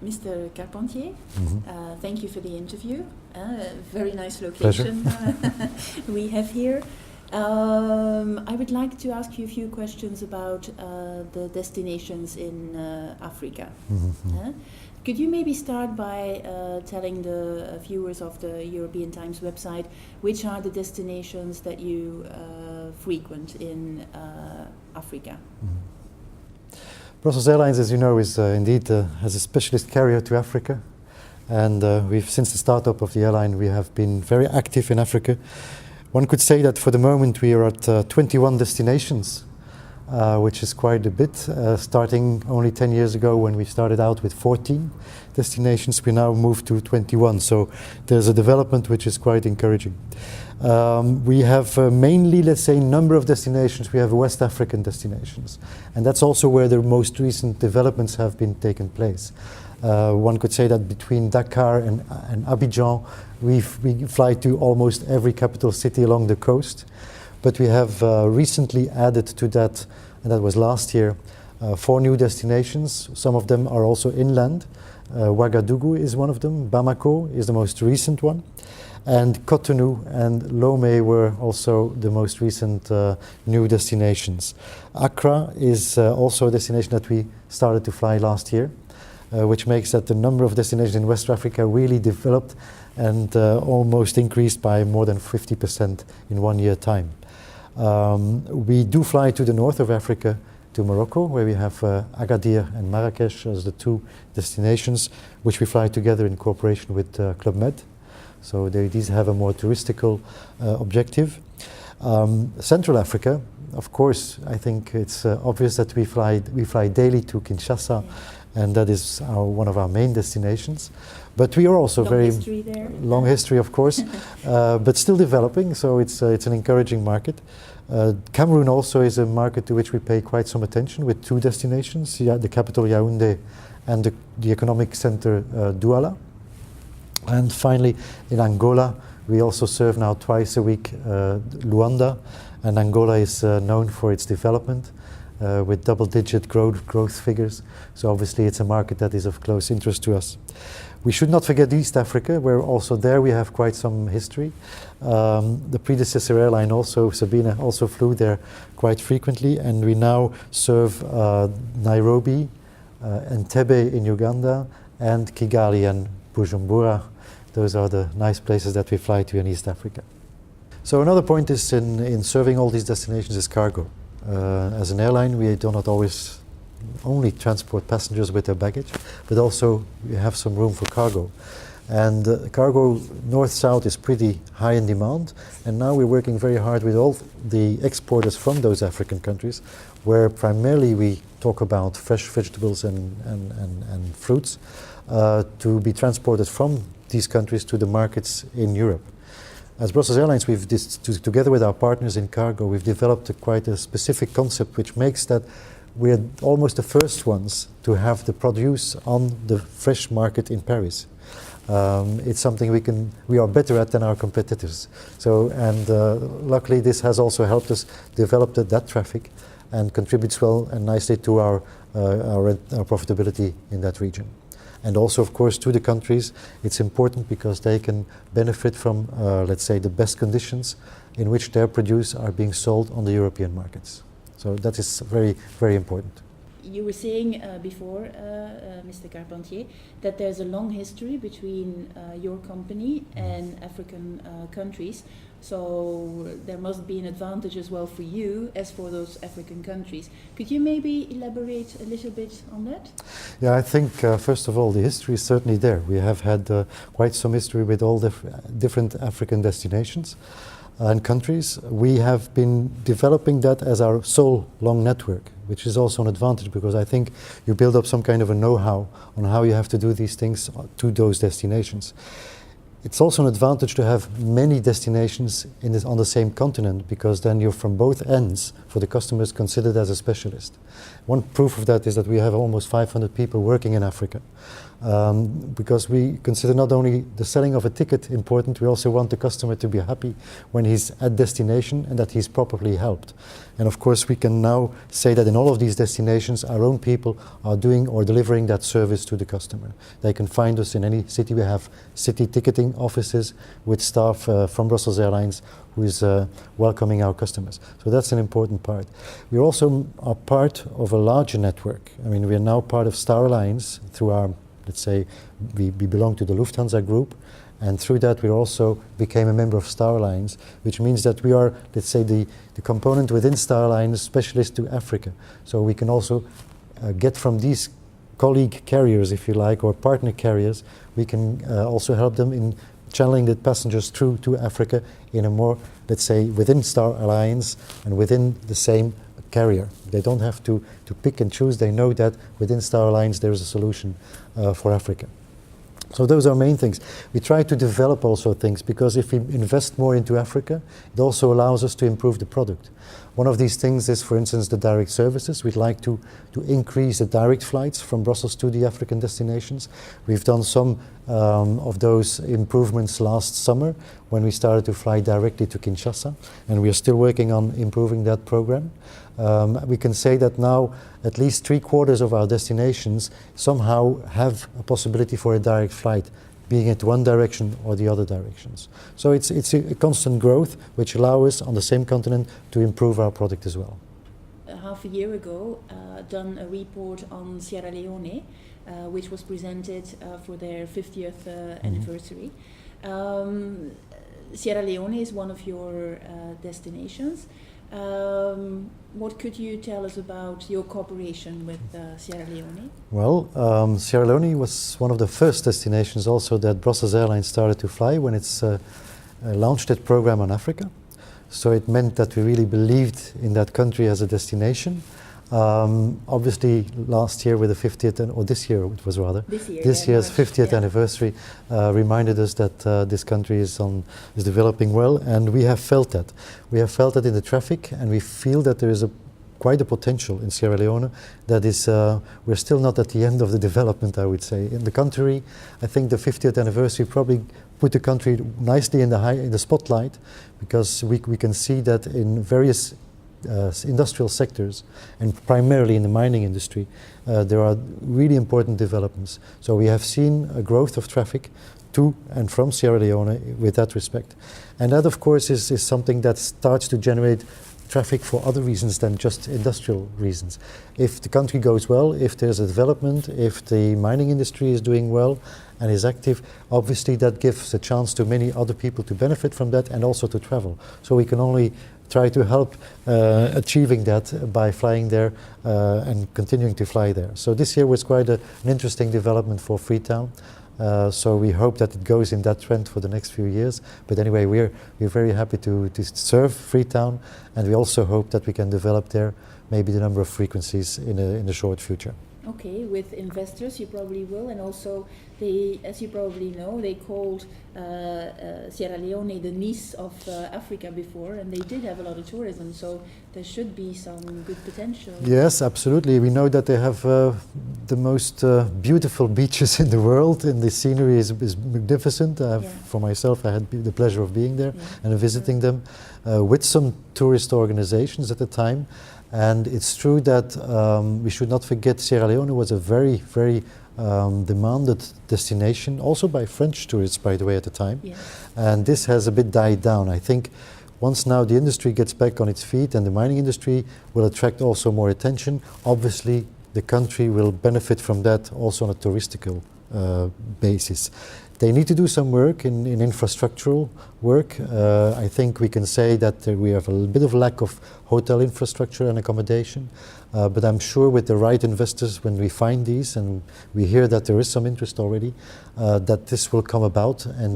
Mr. Carpentier, thank you for the interview. Very nice Pleasure. location we have here. I would like to ask you a few questions about the destinations in Africa. Could you maybe start by telling the viewers of the European Times website which are the destinations that you frequent in Africa? Brussels Airlines, as you know, is indeed has a specialist carrier to Africa, and we've since the startup of the airline we have been very active in Africa. One could say that for the moment we are at 21 destinations, which is quite a bit. Starting only 10 years ago when we started out with 14 destinations, we now moved to 21. So there's a development which is quite encouraging. We have mainly, let's say, number of destinations. We have West African destinations, and that's also where the most recent developments have been taken place. One could say that between Dakar and Abidjan, we fly to almost every capital city along the coast. But we have recently added to that, and that was last year, 4 new destinations. Some of them are also inland. Ouagadougou is one of them. Bamako is the most recent one. And Cotonou and Lomé were also the most recent new destinations. Accra is also a destination that we started to fly last year, which makes that the number of destinations in West Africa really developed and almost increased by more than 50% in 1 year time. We do fly to the north of Africa, to Morocco, where we have Agadir and Marrakesh as the 2 destinations, which we fly together in cooperation with Club Med. So these have a more touristical objective. Central Africa, of course, I think it's obvious that we fly daily to Kinshasa, and that is one of our main destinations. But we are also long history there. Long history, of course, but still developing. So it's an encouraging market. Cameroon also is a market to which we pay quite some attention with 2 destinations: the capital Yaoundé and the economic center Douala. And finally, in Angola, we also serve now twice a week Luanda, and Angola is known for its development with double-digit growth figures. So obviously it's a market that is of close interest to us. We should not forget East Africa, where also there we have quite some history. The predecessor airline also, Sabina, also flew there quite frequently, and we now serve Nairobi, Entebbe in Uganda, and Kigali and Bujumbura. Those are the nice places that we fly to in East Africa. So another point is in serving all these destinations is cargo. As an airline, we do not always only transport passengers with their baggage, but also we have some room for cargo. And cargo north-south is pretty high in demand, and now we're working very hard with all the exporters from those African countries, where primarily we talk about fresh vegetables and fruits, to be transported from these countries to the markets in Europe. As Brussels Airlines, together with our partners in cargo, we've developed quite a specific concept which makes that we're almost the first ones to have the produce on the fresh market in Paris. It's something we are better at than our competitors. So, and luckily this has also helped us develop that traffic and contributes well and nicely to our profitability in that region. And also, of course, to the countries, it's important because they can benefit from, let's say, the best conditions in which their produce are being sold on the European markets. So that is very, very important. You were saying before, Mr. Carpentier, that there's a long history between your company and African countries. So there must be an advantage as well for you as for those African countries. Could you maybe elaborate a little bit on that? Yeah, I think first of all, the history is certainly there. We have had quite some history with all the different African destinations and countries. We have been developing that as our sole long network, which is also an advantage because I think you build up some kind of a know-how on how you have to do these things to those destinations. It's also an advantage to have many destinations on the same continent because then you're from both ends for the customers considered as a specialist. One proof of that is that we have almost 500 people working in Africa. Because we consider not only the selling of a ticket important, we also want the customer to be happy when he's at destination and that he's properly helped. And of course we can now say that in all of these destinations our own people are doing or delivering that service to the customer. They can find us in any city. We have city ticketing offices with staff from Brussels Airlines who is welcoming our customers. So that's an important part. We also are part of a larger network. I mean, we are now part of Star Alliance through our, let's say, we belong to the Lufthansa group, and through that we also became a member of Star Alliance, which means that we are, let's say, the component within Star Alliance specialist to Africa. So we can also get from these colleague carriers, if you like, or partner carriers, we can also help them in channeling the passengers through to Africa in a more, let's say, within Star Alliance and within the same carrier. They don't have to pick and choose. They know that within Star Alliance there is a solution for Africa. So those are main things. We try to develop also things, because if we invest more into Africa, it also allows us to improve the product. One of these things is, for instance, the direct services. We'd like to increase the direct flights from Brussels to the African destinations. We've done some of those improvements last summer when we started to fly directly to Kinshasa, and we are still working on improving that program. We can say that now at least 3/4 of our destinations somehow have a possibility for a direct flight, being it one direction or the other directions. So it's a constant growth which allows us on the same continent to improve our product as well. Half a year ago, done a report on Sierra Leone, which was presented for their 50th anniversary. Sierra Leone is one of your destinations. What could you tell us about your cooperation with Sierra Leone? Well, Sierra Leone was one of the first destinations also that Brussels Airlines started to fly when it's launched that program on Africa. So it meant that we really believed in that country as a destination. Obviously, last year with the 50th, or this year it was rather, this year's 50th anniversary reminded us that this country is developing well, and we have felt that. We have felt that in the traffic, and we feel that there is quite a potential in Sierra Leone that is, we're still not at the end of the development, I would say. In the country, I think the 50th anniversary probably put the country nicely in the spotlight, because we can see that in various industrial sectors, and primarily in the mining industry, there are really important developments. So we have seen a growth of traffic to and from Sierra Leone with that respect. And that, of course, is something that starts to generate traffic for other reasons than just industrial reasons. If the country goes well, if there's a development, if the mining industry is doing well and is active, obviously that gives a chance to many other people to benefit from that and also to travel. So we can only try to help achieving that by flying there and continuing to fly there. So this year was quite an interesting development for Freetown. So we hope that it goes in that trend for the next few years. But anyway, we're very happy to serve Freetown, and we also hope that we can develop there maybe the number of frequencies in the short future. Okay, with investors you probably will, and also they, as you probably know, they called Sierra Leone the Nice of Africa before, and they did have a lot of tourism, so there should be some good potential. Yes, absolutely. We know that they have the most beautiful beaches in the world, and the scenery is magnificent. For myself, I had the pleasure of being there and visiting them with some tourist organizations at the time. And it's true that we should not forget Sierra Leone was a very, very demanded destination, also by French tourists, by the way, at the time. Yes. And this has a bit died down. I think once now the industry gets back on its feet and the mining industry will attract also more attention, obviously the country will benefit from that also on a touristical basis. They need to do some work in infrastructural work. I think we can say that we have a bit of lack of hotel infrastructure and accommodation, but I'm sure with the right investors, when we find these, and we hear that there is some interest already, that this will come about. And